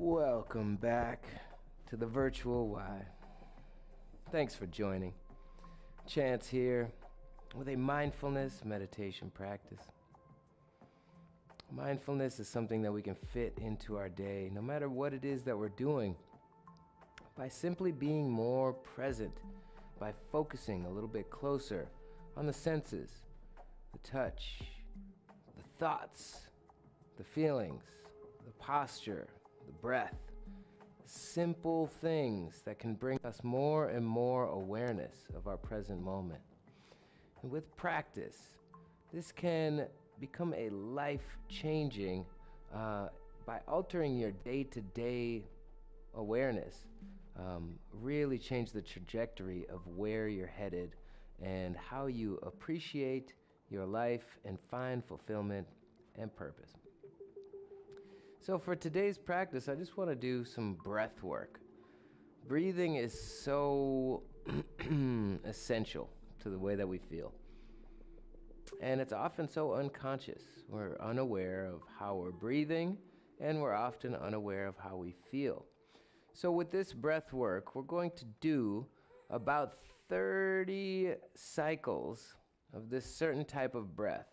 Welcome back to the virtual Y. Thanks for joining. Chance here with a mindfulness meditation practice. Mindfulness is something that we can fit into our day, no matter what it is that we're doing, by simply being more present, by focusing a little bit closer on the senses, the touch, the thoughts, the feelings, the posture, the breath. Simple things that can bring us more and more awareness of our present moment. And with practice, this can become a life-changing by altering your day-to-day awareness. Really change the trajectory of where you're headed and how you appreciate your life and find fulfillment and purpose. So for today's practice, I just want to do some breath work. Breathing is so essential to the way that we feel. And it's often so unconscious. We're unaware of how we're breathing, and we're often unaware of how we feel. So with this breath work, we're going to do about 30 cycles of this certain type of breath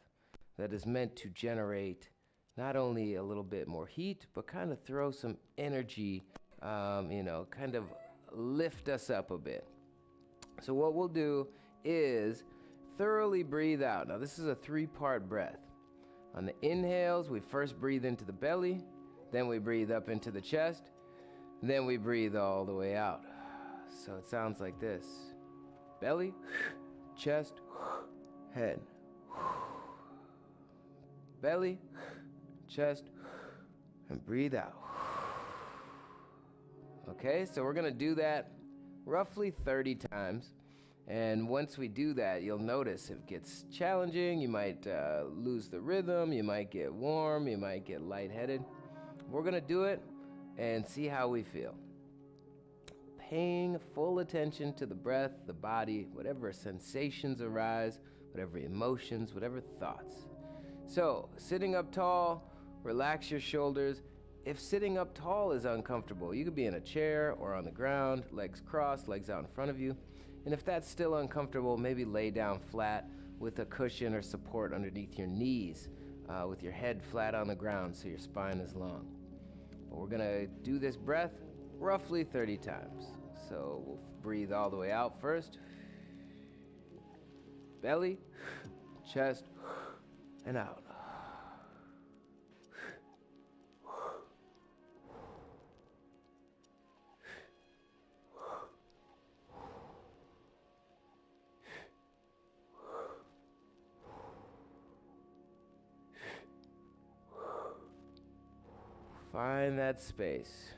that is meant to generate not only a little bit more heat, but kind of throw some energy, kind of lift us up a bit. So what we'll do is thoroughly breathe out. Now this is a 3-part breath. On the inhales, we first breathe into the belly, then we breathe up into the chest, then we breathe all the way out. So it sounds like this. Belly, chest, head. Belly, chest, and breathe out. Okay, so we're gonna do that roughly 30 times. And once we do that, you'll notice it gets challenging. You might lose the rhythm, you might get warm, you might get lightheaded. We're gonna do it and see how we feel. Paying full attention to the breath, the body, whatever sensations arise, whatever emotions, whatever thoughts. So, sitting up tall, relax your shoulders. If sitting up tall is uncomfortable, you could be in a chair or on the ground, legs crossed, legs out in front of you. And if that's still uncomfortable, maybe lay down flat with a cushion or support underneath your knees, with your head flat on the ground so your spine is long. But we're gonna do this breath roughly 30 times. So we'll breathe all the way out first. Belly, chest, and out. Find that space.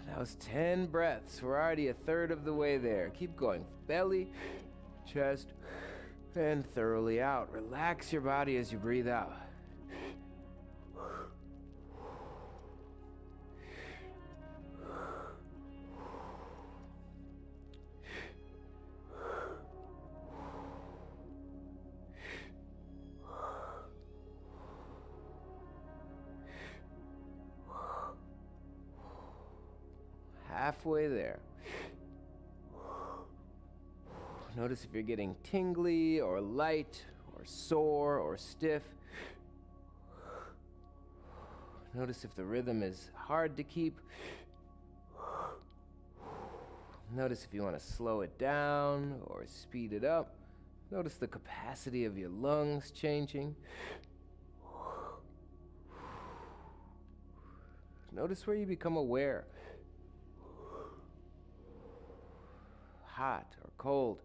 That was 10 breaths. We're already a third of the way there. Keep going. Belly, chest, and thoroughly out. Relax your body as you breathe out. Halfway there. Notice if you're getting tingly or light or sore or stiff. Notice if the rhythm is hard to keep. Notice if you want to slow it down or speed it up. Notice the capacity of your lungs changing. Notice where you become aware. Hot or cold.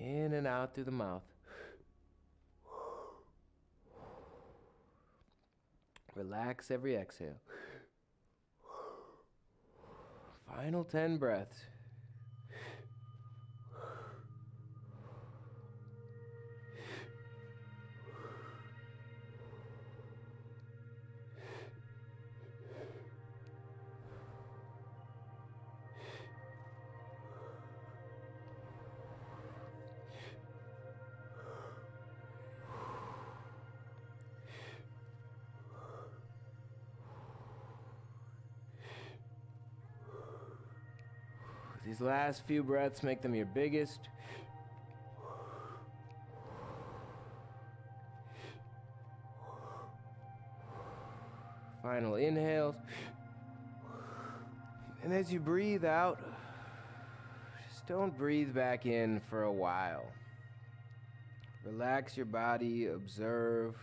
In and out through the mouth. Relax every exhale. Final 10 breaths. These last few breaths, make them your biggest. Final inhales. And as you breathe out, just don't breathe back in for a while. Relax your body, observe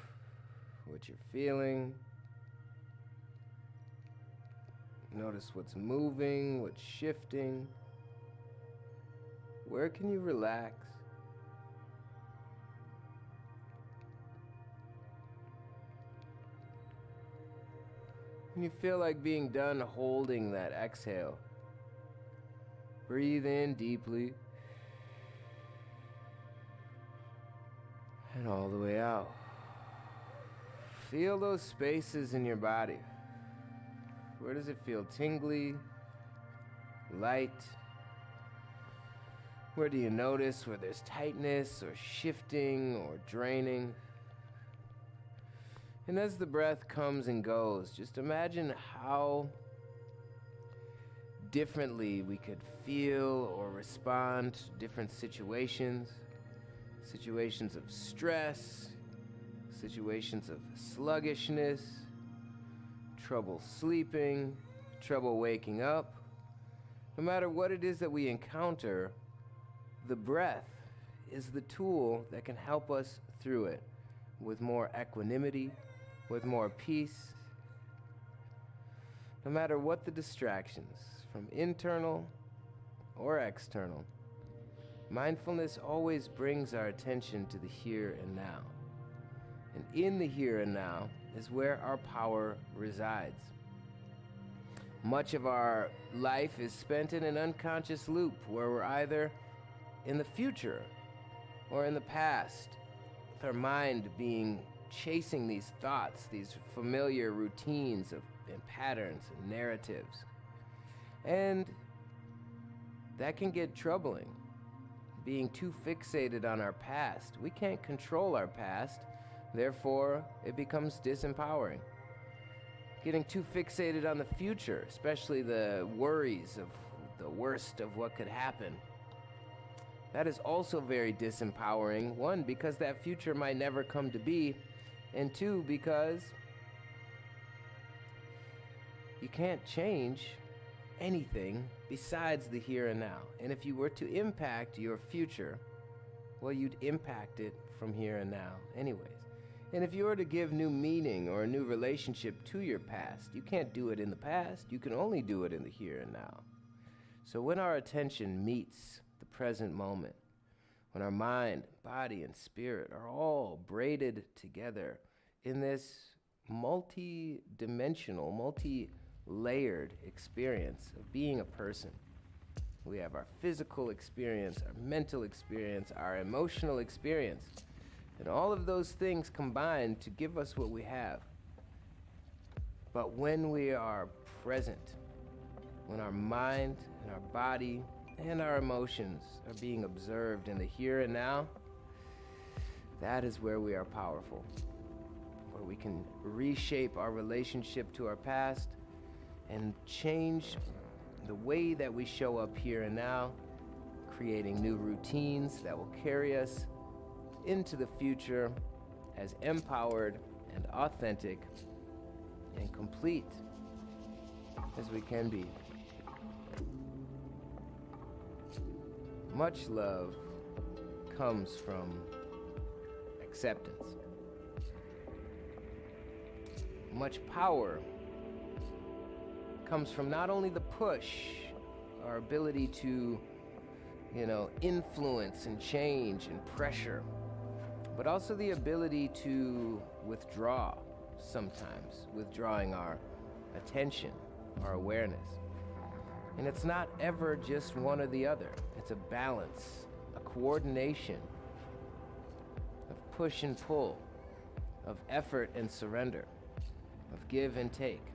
what you're feeling. Notice what's moving, what's shifting. Where can you relax? When you feel like being done holding that exhale, breathe in deeply and all the way out. Feel those spaces in your body. Where does it feel tingly, light? Where do you notice where there's tightness or shifting or draining? And as the breath comes and goes, just imagine how differently we could feel or respond to different situations. Situations of stress, situations of sluggishness, trouble sleeping, trouble waking up. No matter what it is that we encounter, the breath is the tool that can help us through it with more equanimity, with more peace. No matter what the distractions, from internal or external, mindfulness always brings our attention to the here and now. And in the here and now is where our power resides. Much of our life is spent in an unconscious loop where we're either in the future or in the past, with our mind chasing these thoughts, these familiar routines and patterns and narratives. And that can get troubling. Being too fixated on our past. We can't control our past, therefore it becomes disempowering. Getting too fixated on the future, especially the worries of the worst of what could happen, that is also very disempowering. One, because that future might never come to be, and two, because you can't change anything besides the here and now. And if you were to impact your future, well, you'd impact it from here and now anyways. And if you were to give new meaning or a new relationship to your past, you can't do it in the past. You can only do it in the here and now. So when our attention meets the present moment, when our mind, body, and spirit are all braided together in this multi-dimensional, multi-layered experience of being a person. We have our physical experience, our mental experience, our emotional experience, and all of those things combine to give us what we have. But when we are present, when our mind and our body and our emotions are being observed in the here and now, that is where we are powerful, where we can reshape our relationship to our past and change the way that we show up here and now, creating new routines that will carry us into the future as empowered and authentic and complete as we can be. Much love comes from acceptance. Much power comes from not only the push, our ability to, influence and change and pressure, but also the ability to withdraw sometimes, withdrawing our attention, our awareness. And it's not ever just one or the other. It's a balance, a coordination of push and pull, of effort and surrender, of give and take,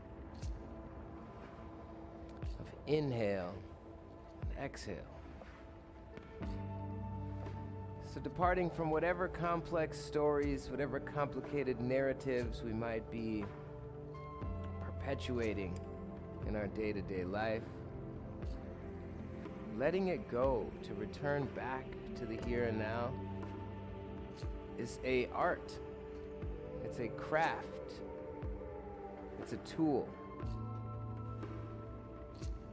of inhale and exhale. So departing from whatever complex stories, whatever complicated narratives we might be perpetuating in our day-to-day life, letting it go, to return back to the here and now, is a art. It's a craft. It's a tool.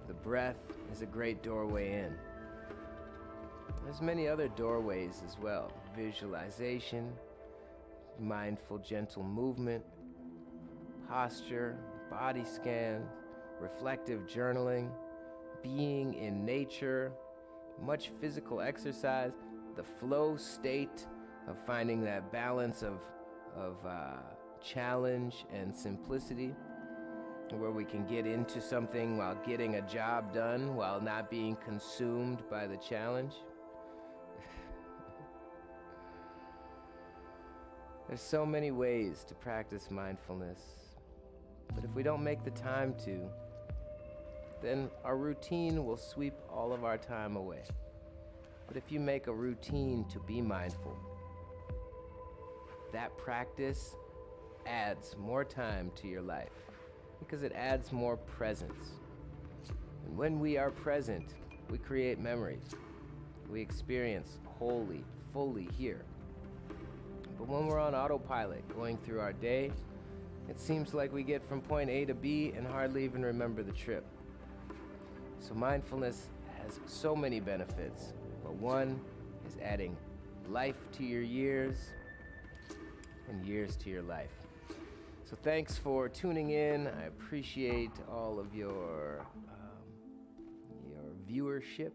The breath is a great doorway in. There's many other doorways as well. Visualization, mindful, gentle movement, posture, body scans, reflective journaling, being in nature, much physical exercise, the flow state of finding that balance of challenge and simplicity, where we can get into something while getting a job done, while not being consumed by the challenge. There's so many ways to practice mindfulness, but if we don't make the time to, then our routine will sweep all of our time away. But if you make a routine to be mindful, that practice adds more time to your life because it adds more presence. And when we are present, we create memories. We experience wholly, fully here. But when we're on autopilot going through our day, it seems like we get from point A to B and hardly even remember the trip. So mindfulness has so many benefits, but one is adding life to your years and years to your life. So thanks for tuning in. I appreciate all of your viewership.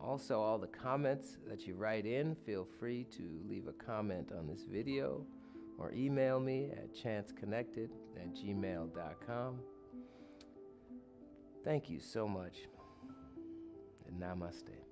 Also, all the comments that you write in, feel free to leave a comment on this video or email me at chanceconnected@gmail.com. Thank you so much, and namaste.